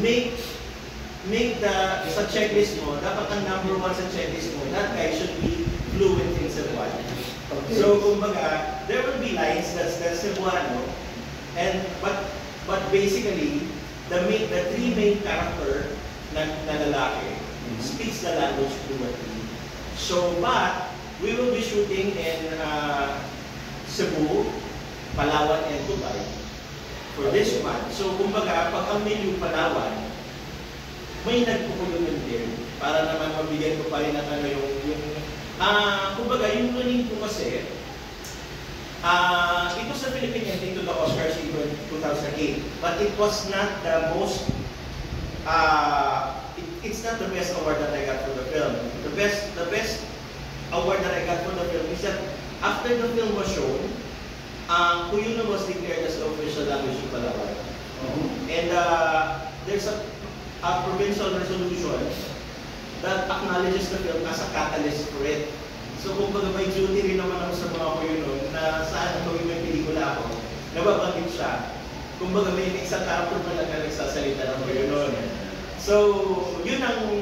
make sa checklist mo, dapat ang number 1 sa checklist mo, that guy should be fluent in Cebuano. Okay. So, kumbaga, there will be lines that's Cebuano, and but basically, the 3 main character na lalaki speaks the language fluently. So, but we will be shooting in Cebu, Palawan, and Tubay for this one. So, kumbaga, pag ang menu Palawan, may nagpukulungan din para naman mabigyan ko pa rin ng ano kumbaga yung tuning ko kasi ito sa Philippine ending to the Oscars in 2008, but it was not the most it's not the best award that I got for the film. The best award that I got for the film is that after the film was shown, Cuyuno was declared as the official language of Palawan. And there's a provincial resolution that acknowledges the film as a catalyst for it. So kumbaga may duty rin naman ako sa mga Cuyuno na saan kung may pelikula ako, nababanggit siya. Kumbaga may isang character pa lang na nagsasalita ng Cuyuno. So yun ang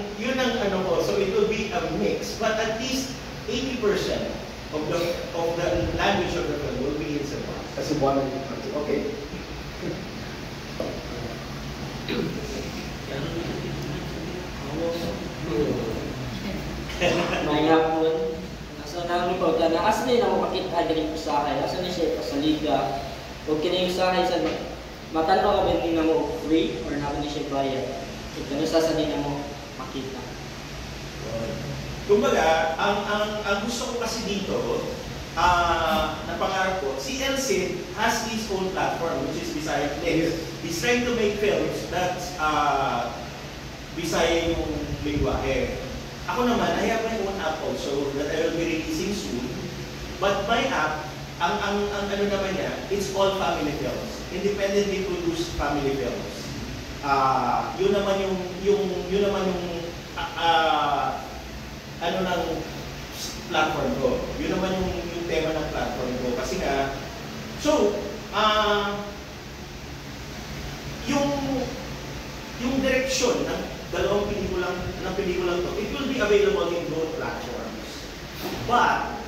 ano ko. So it will be a mix, but at least 80% of the language of the film will be in Cebuano. Cebuano. Okay. May hapon. Nasa nang-report na asa din ako makita galing usahay. Asa na siya sa liga. O kini usahay sa matanaw ka ba din mo free or na ni siya bayad. Ito na sa din mo makita. Kumbaga, ang gusto ko kasi dito, na pangarap ko, si Elcid has his own platform, which is Bisaya Flicks. He's trying to make films that's Bisaya yung lingwahe. Ako naman, I have my own app also that I will be releasing soon. But my app, ang ano naman niya, it's all family films. Independently produced family films. Yun naman yung ano ng platform ko. Yun naman yung tema ng platform ko. Kasi nga, so, yung direksyon ng dalawang pelikulang to, it will be available in both platforms. But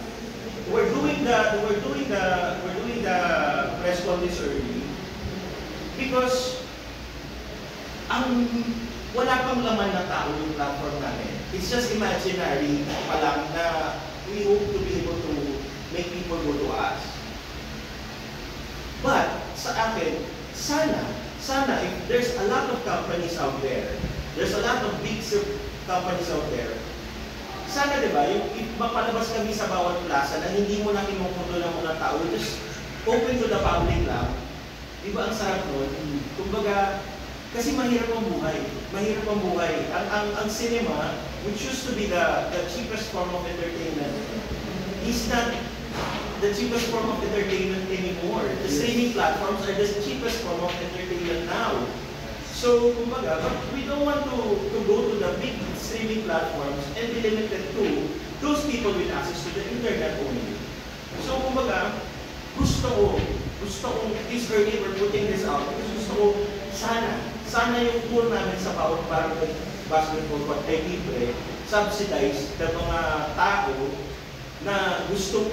we're doing the press conference early because wala pang laman na tao yung platform namin. It's just imaginary pa lang na we hope to be able to make people go to us. But sa akin, sana if there's a lot of companies out there, there's a lot of big companies out there, sana diba, if mapalabas kami sa bawat plaza na hindi mo na kinukundo ng mga tao, just open to the public lang, diba ang sarap nun? Kumbaga, kasi mahirap ang buhay. Ang cinema, which used to be the cheapest form of entertainment, is not the cheapest form of entertainment anymore. The streaming platforms are the cheapest form of entertainment now. So, kumbaga, but we don't want to go to the big streaming platforms and be limited to those people with access to the internet only. So, kumbaga, gusto ko, this early we're putting this out, because gusto ko, sana yung tour namin sa bawat basketball court ay libre, subsidized ng mga tao na gustong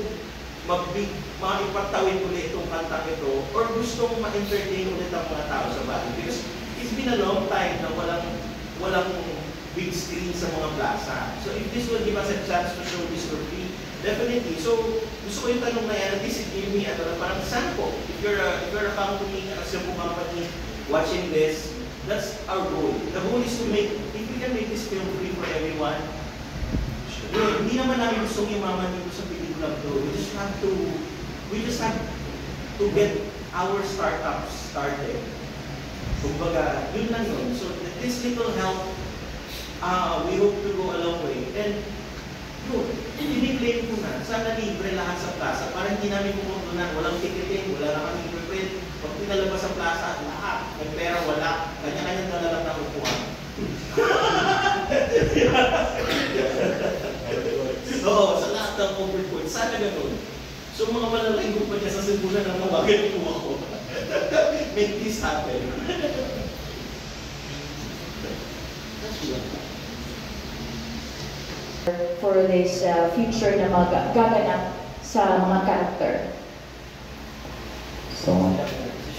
maipatawid ulit itong kantang ito or gustong ma-entertain ulit ang mga tao sa bahay. Because it's been a long time na walang big screen sa mga plaza. So if this will give us a chance to show this for free, definitely. So gusto ko yung tanong na yan, at least it gave me parang sana po, if you're a company, a Cebu company watching this, that's our goal. The goal is to make, if we can make this film free for everyone, hindi naman namin gustong yumaman dito sa pelikulang to. We just have to get our startups started. Kumbaga, yun lang yun. So this little help, we hope to go a long way. And yun, ini-claim ko na, sana libre lahat sa plaza. Para hindi namin pumuntunan, walang ticketing, wala na kami prepare. Pag pinalabas sa plaza, lahat. May pera, wala. Kanya-kanya na lang nakukuha. Oo, sa lahat ng open point. Sana ganun. So mga malalaking kumpanya sa Cebu na namawagan ko ako. Make this happen. For this future na magaganap sa mga character. So,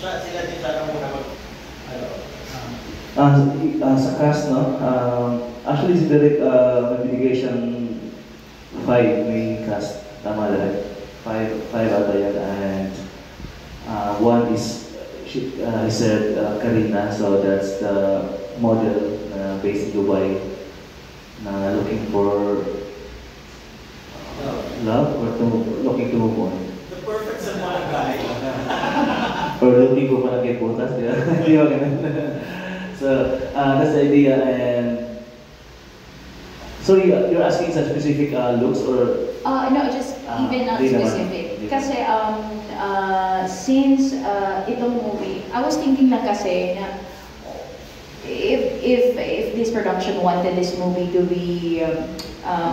Sila din sana muna mag, sa cast, no? Actually, si Derek, may binigay siyang 5 main cast. Tama lahat. 5 ata yan. And one is, he said, Karina. So that's the model based in Dubai na looking for love or looking to move on. the perfect Samoan guy. Or looking ko parang kay putas, di ba? Di ba ganun? So, that's the idea. And so you're asking some specific looks or? No, just even not di naman. specific. Kasi since itong movie, I was thinking na kasi na if this production wanted this movie to be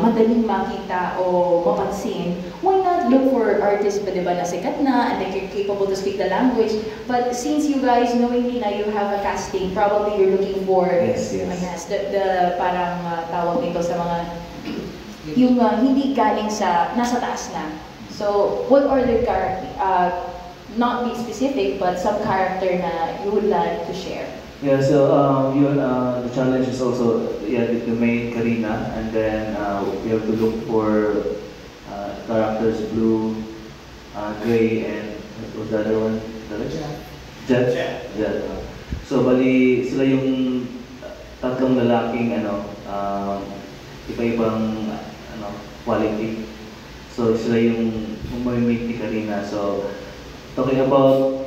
madaling makita o mapansin, why not look for artists ba, diba, na sikat na and like you're capable to speak the language. But since you guys knowing na you have a casting, probably you're looking for Yes. the parang tawag nito sa mga yung hindi galing sa nasa taas na. So what are the not be specific but some character na you would like to share? Yeah, so the challenge is also the main Karina, and then we have to look for characters blue, gray, and what was the other one? Jet. Jet. So bali sila yung tatlong lalaking iba-ibang quality. So sila yung umimik ni Karina. So talking about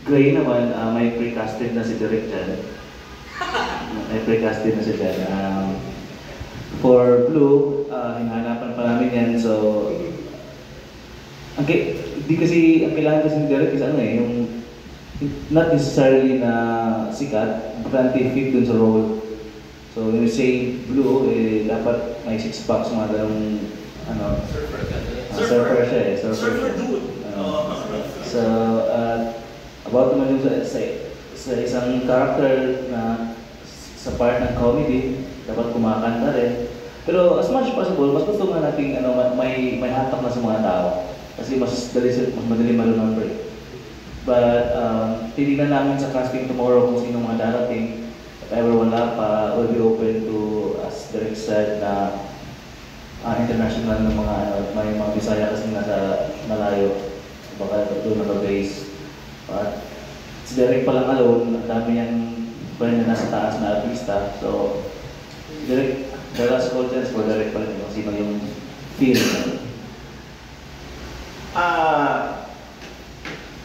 Gray naman, may pre-casted na si Derek dyan. May pre-casted na si dyan. For Blue, hinahanapan pa namin yan. So, di kasi, ang kailangan kasi ni Derek is yung not necessarily na sikat, but fit dun sa role. So, when you say Blue, dapat may 6 packs mga dalawang, surfer siya eh. Surfer dude. So, about naman yung sa isang character na sa part ng comedy, dapat kumakanta rin. Pero as much as possible, mas gusto nga natin may hatak na sa mga tao. Kasi mas madali ma-remember. But titignan namin sa casting tomorrow kung sino mga darating. If ever wala pa, we'll be open to, as Derek said, na international na may mga Bisaya kasi nasa malayo. Baka doon naka-base. But si Derek pa lang alone, ang dami niyang friend na nasa taas na artista. So, Derek, the last call chance for Derek pa rin kung sino yung feel.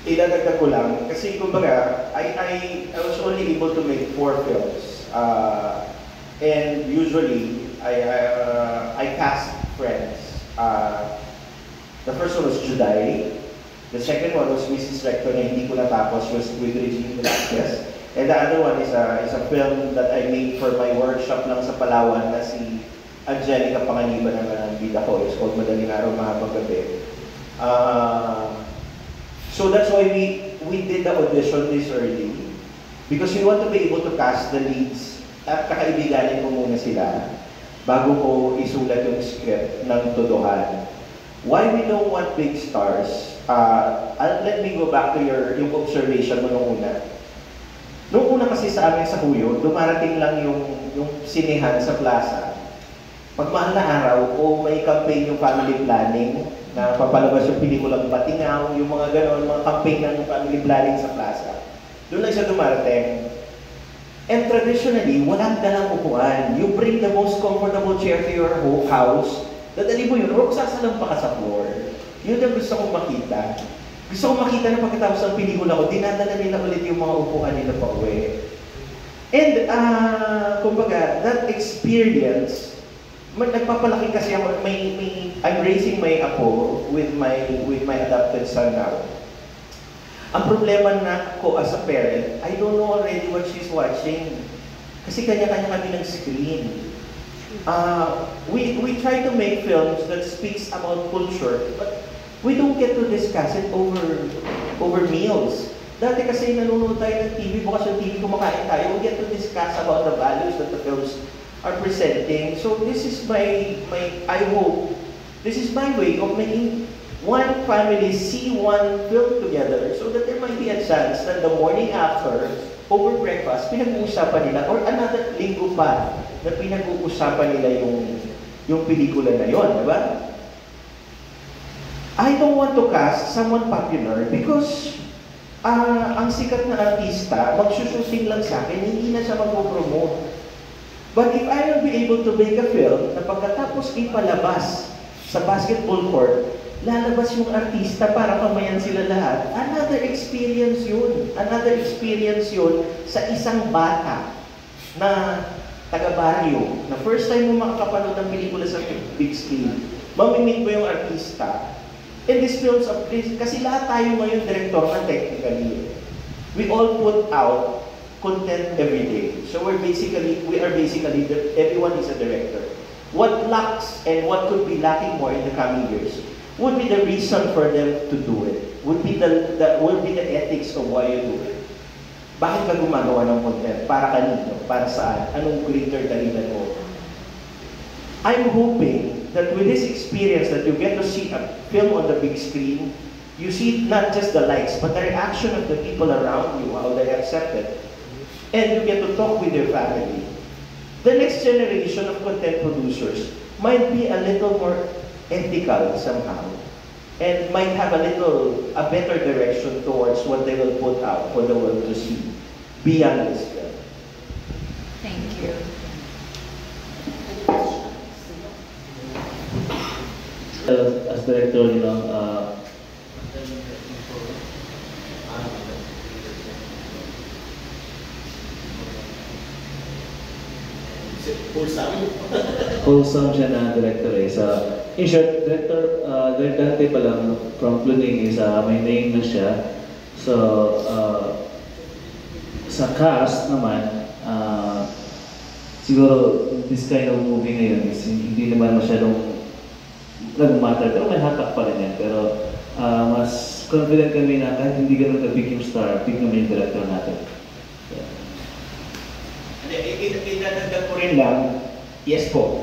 Idadagdag ko lang, kasi kumbaga, I was only able to make 4 films. And usually, I cast friends. The first one was Juday. The second one was Mrs. Rector na hindi ko natapos, was with Regine Velasquez. And the other one is a film that I made for my workshop lang sa Palawan na si Angelica Panganiban ang bida ko. It's called Madaling Araw Mahabang Gabi. So that's why we did the audition this early. Because we want to be able to cast the leads at kakaibiganin ko muna sila bago ko isulat yung script ng todohan. Why we don't want big stars? Let me go back to yung observation mo nung una. Nung una kasi sa amin sa Huyo, dumarating lang yung sinehan sa plaza. Pag mahal na araw, o may campaign yung family planning, na papalabas yung pelikulang Batingaw, yung mga ganon, mga campaign ng family planning sa plaza. Doon lang siya dumarating. And traditionally, walang dalang upuan. You bring the most comfortable chair to your house, dadali mo yun, o sasalang pa ka sa floor. Yun ang gusto kong makita. Gusto kong makita na pagkatapos ng pelikula ko, dinadala nila ulit yung mga upuan nila pa uwi. And, kumbaga, that experience, nagpapalaki kasi ako, I'm raising my apo with my adopted son now. Ang problema na ko as a parent, I don't know already what she's watching. Kasi kanya-kanya kami ng screen. We try to make films that speaks about culture, but we don't get to discuss it over meals. Dati kasi nanonood tayo ng TV, bukas yung TV, kumakain tayo, we get to discuss about the values that the films are presenting. So this is I hope, this is my way of making one family see one film together so that there might be a chance that the morning after, over breakfast, pinag-uusapan nila, or another linggo pa, na pinag-uusapan nila yung pelikula na yon, di ba? I don't want to cast someone popular because ang sikat na artista, magsushooting lang sa akin, hindi na siya mag-promote. But if I will be able to make a film na pagkatapos ipalabas sa basketball court, lalabas yung artista para kamayan sila lahat, another experience yun. Another experience yun sa isang bata na taga-baryo, na first time mo makakapanood ng pelikula sa big screen, mamimit mo yung artista. And these films of this, kasi lahat tayo ngayon director na technically. We all put out content every day. So we are basically, everyone is a director. What lacks and what could be lacking more in the coming years would be the reason for them to do it. Would be the ethics of why you do it. Bakit ka gumagawa ng content? Para kanino? Para saan? Anong greater dahilan mo? I'm hoping that with this experience that you get to see a film on the big screen, you see not just the likes, but the reaction of the people around you, how they accept it. And you get to talk with your family. The next generation of content producers might be a little more ethical somehow, and might have a better direction towards what they will put out for the world to see beyond this film. Thank you. As director, wholesome siya na director eh. In short, director, dati pa lang from Cluning is may name na siya. So, sa cast naman, siguro this kind of movie ngayon is hindi naman masyadong nag-matter. Pero may hatak pa rin yan. Pero mas confident kami na kahit hindi ganun ka-big yung star, big naman yung director natin. Idadagdag ko rin lang, yes po,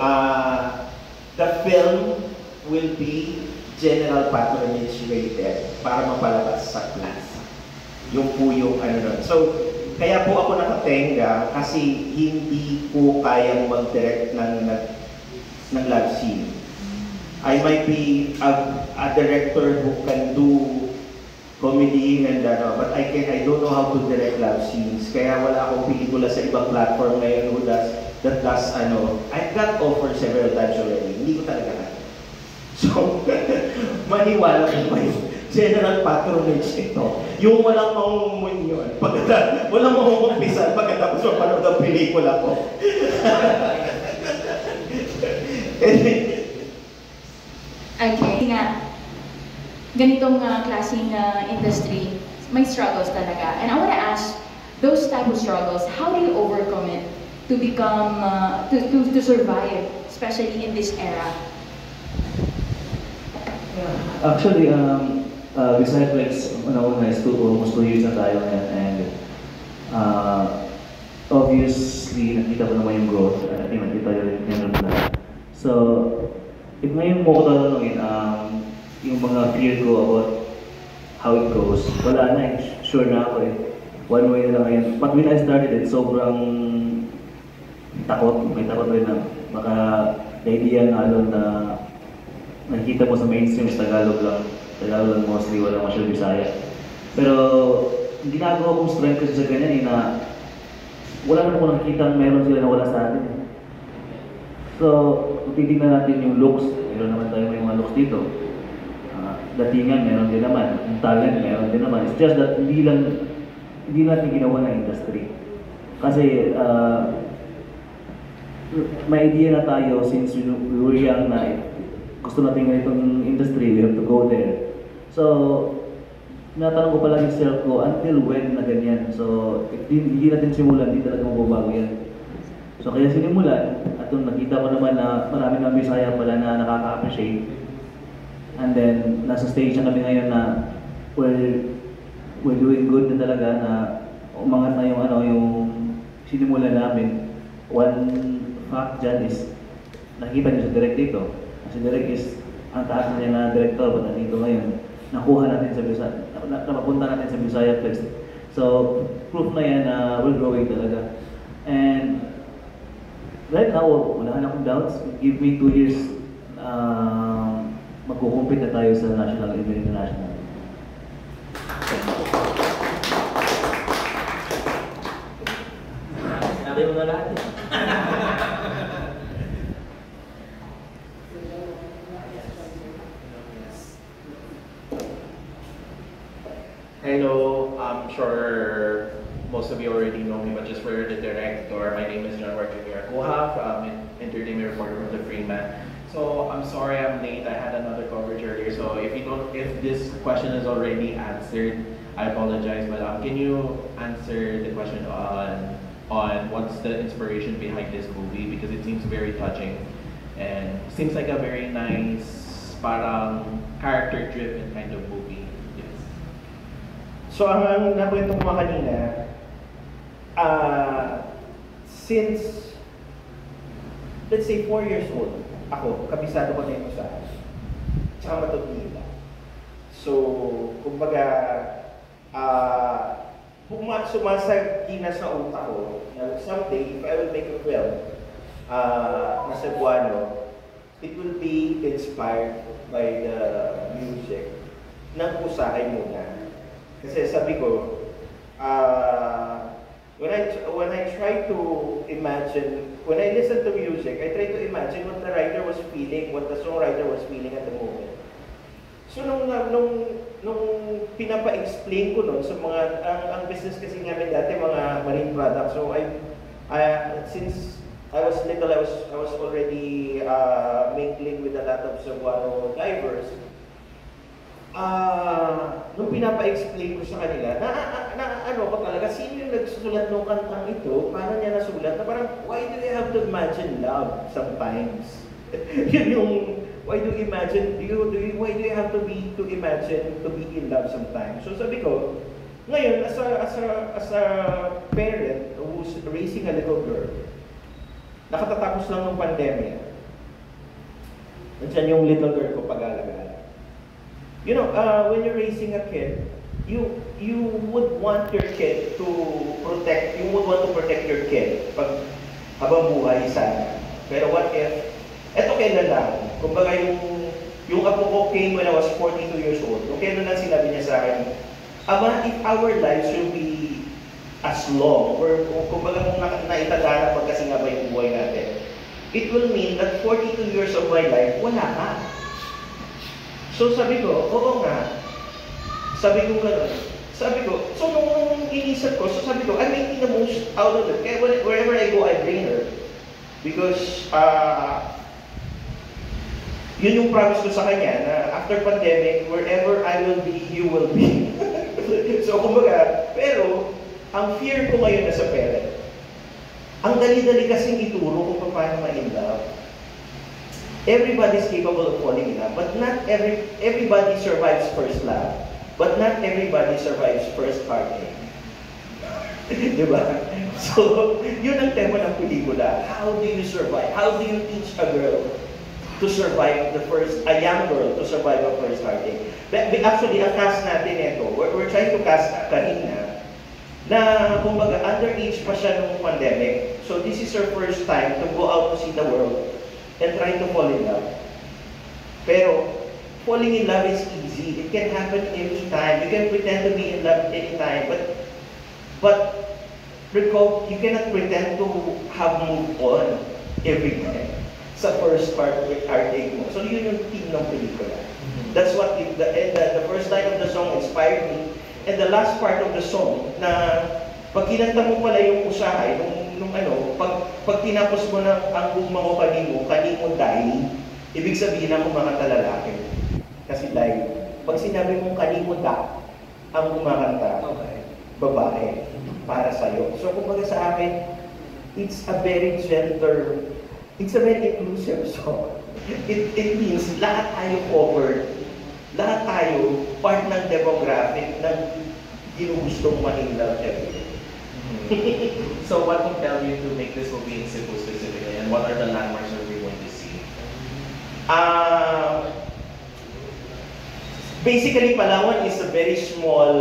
the film will be general patronage rated para mapalabas sa class. Yung po yung ano nun. So, kaya po ako nakatenga kasi hindi po kayang mag-direct ng love scene. I might be a director who can do comedy and but I don't know how to direct love scenes. Kaya wala akong pelikula sa ibang platform ngayon who does I've got offered several times already. Hindi ko talaga kaya. So, maniwala ko ba yung general patronage ito? Yung walang mamunyon, walang mamumpisan pagkatapos mapanood ang pelikula ko. Okay, nga, ganitong klaseng industry, may struggles talaga. And I want to ask, those type of struggles, how do you overcome it to become, to survive, especially in this era? Actually, Cyclex, una-una is almost 2 years na tayo ngayon, and obviously, nakita ko naman yung growth, nakita yung na. So, if ngayon mo ko tatanungin, yung mga fear ko about how it goes, wala na eh, sure na ako eh. One way na lang ngayon. But when I started it, sobrang may takot rin na baka the idea na na nakikita mo sa mainstream is Tagalog lang mostly, wala masyadong Bisaya. Pero ang ginagawa kong strength kasi sa ganyan na wala naman ko nakikita meron sila na wala sa atin. So, kung titignan natin yung looks, meron naman tayo may mga looks dito. Datingan, meron din naman. Yung talent, meron din naman. It's just that hindi natin ginawa ng industry. Kasi may idea na tayo since we were young na gusto natin ganitong industry, we have to go there. So, natanong ko pala yung self ko, until when na ganyan? So, if hindi natin simulan, hindi talaga mababago yan. So, kaya sinimulan, at nakita ko naman na marami ng Bisaya pala na nakaka-appreciate. And then, nasa stage na kami ngayon na we're we're doing good na talaga na umangat na yung yung sinimula namin. One fact dyan is nakikita niyo sa direct dito. Si direct is ang taas na niya na director but nandito ngayon. Nakuha natin sa Bisaya, napapunta natin sa Bisaya Fest. So proof na yan na we're growing talaga. And right now, wala na akong doubts. Give me 2 years, magkukumpit na tayo sa national and international. Sabi mo na lahat. Hello, I'm sure most of you already know me, but just for the director, my name is John Martin Kuhaf. I'm an entertainment reporter from the Freeman. So I'm sorry I'm late. I had another coverage earlier. So if this question is already answered, I apologize. But can you answer the question on what's the inspiration behind this movie, because it seems very touching and seems like a very nice, parang character-driven kind of movie. Yes. So ang nakwento ko kanina, since, let's say, 4 years old, ako, kabisado ko na yung usahan. Tsaka matutila. So, kumbaga, sumasagina sa utak ko na someday, if I will make a film na Cebuano, it will be inspired by the music ng usahay muna. Kasi sabi ko, when I try to imagine, when I listen to music, I try to imagine what the writer was feeling, what the songwriter was feeling at the moment. So nung pinapa-explain ko nun sa mga, ang business kasi namin dati mga marine products. So since I was little, I was already mingling with a lot of Cebuano divers. Nung pinapa-explain ko sa kanila, ano ko talaga, sino yung nagsusulat ng kantang ito? Paano niya nasulat? Na parang, why do you have to imagine love sometimes? Yun yung, why do you imagine, why do you have to imagine to be in love sometimes? So sabi ko, ngayon, as a parent who's raising a little girl, nakatatapos lang ng pandemya, nandiyan yung little girl ko pag-alaga. You know, when you're raising a kid, you would want your kid to protect, you would want to protect your kid pag habang buhay sana. Pero what if, eto kailan lang, kumbaga yung apo ko came when I was 42 years old. Nung kailan lang sinabi niya sa akin, Ama, if our lives will be as long, or kumbaga kung naitanda na pagkasingabay yung buhay natin, it will mean that 42 years of my life, wala ka. So sabi ko, oo nga. Sabi ko gano'n. Sabi ko, so nung inisip ko, so sabi ko, I'm making the most out of it. Kaya wherever I go, I bring her. Because, yun yung promise ko sa kanya, na after pandemic, wherever I will be, you will be. So kumbaga, pero, ang fear ko ngayon na sa parent, ang dali-dali kasing ituro kung paano ma-in love. Everybody's capable of falling in love, but not everybody survives first love. But not everybody survives first heartache. Diba? So, yun ang tema ng pelikula. How do you survive? How do you teach a girl to survive a young girl to survive a first heartache? Actually, ang cast natin ito, we're trying to cast kanina, na kumbaga underage pa siya nung pandemic. So this is her first time to go out to see the world and try to fall in love. Pero, falling in love is easy. It can happen anytime. You can pretend to be in love anytime. But recall, you cannot pretend to have moved on every time. Sa first part with heartache mo. So yun yung theme ng pelikula. That's what the first line of the song inspired me. And the last part of the song, na pag kinanta mo pala yung usahay, pag tinapos mo na ang gugma ko kanimo dahil, ibig sabihin na kumakanta lalaki. Kasi dahil, pag sinabi mong kanimo da, ang kumakanta, babae, para sa'yo. So kumbaga sa akin, it's a very gender, it's a very inclusive song. It means lahat tayo covered, lahat tayo part ng demographic, ng ginugustong ma-in-love everyday. So what compelled you to make this movie in Cebu specifically, and what are the landmarks that we're going to see? Basically, Palawan is a very small.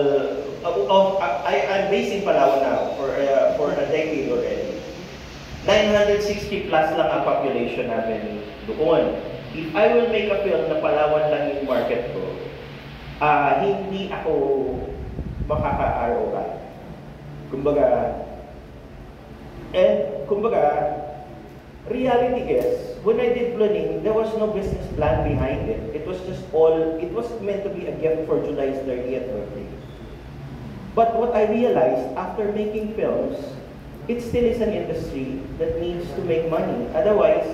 I'm based in Palawan now for a decade already. 960 plus lang ang population namin doon. If I will make a film na Palawan lang yung market ko, hindi ako makaka-ROI. Kumbaga, reality is, when I did Planning, there was no business plan behind it. It was meant to be a gift for July's 30th birthday. But what I realized after making films, it still is an industry that needs to make money. Otherwise,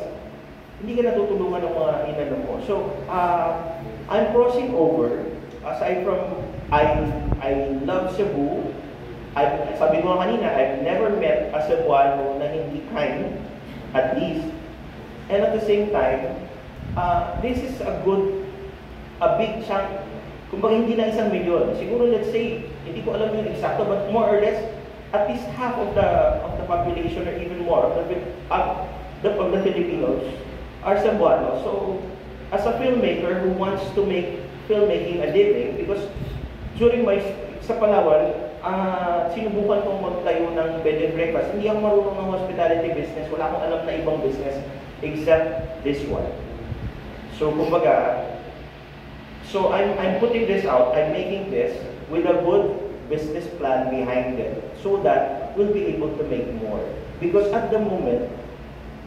hindi ka natutulungan ng mga inano mo. So, I'm crossing over. Aside from, I love Cebu. Sabi ko kanina, I've never met a Cebuano na hindi kind, at least. And at the same time, this is a big chunk. Kumbaga hindi na 1 milyon. Siguro let's say, hindi ko alam yung exacto, but more or less, at least half of the population or even more of the Filipinos are Cebuano. So, as a filmmaker who wants to make filmmaking a living, because during sa Palawan, sinubukan kong magtayo ng bed and breakfast. Hindi ako marunong ng hospitality business. Wala akong alam na ibang business except this one. So, kumbaga, I'm putting this out. I'm making this with a good business plan behind it so that we'll be able to make more. Because at the moment,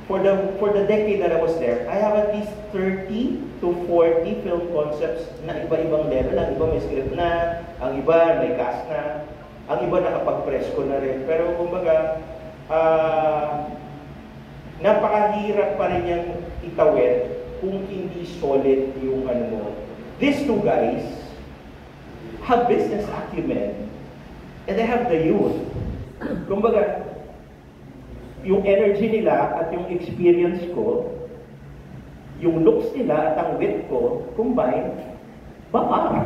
for the decade that I was there, I have at least 30 to 40 film concepts na iba-ibang level. Ang iba may script na, ang iba may cast na, ang iba nakapag-press ko na rin. Pero kumbaga, napakahirap pa rin yung itawid kung hindi solid yung ano mo. These two guys have business acumen and they have the youth. Kumbaga, yung energy nila at yung experience ko, yung looks nila at ang wit ko, combined, baka.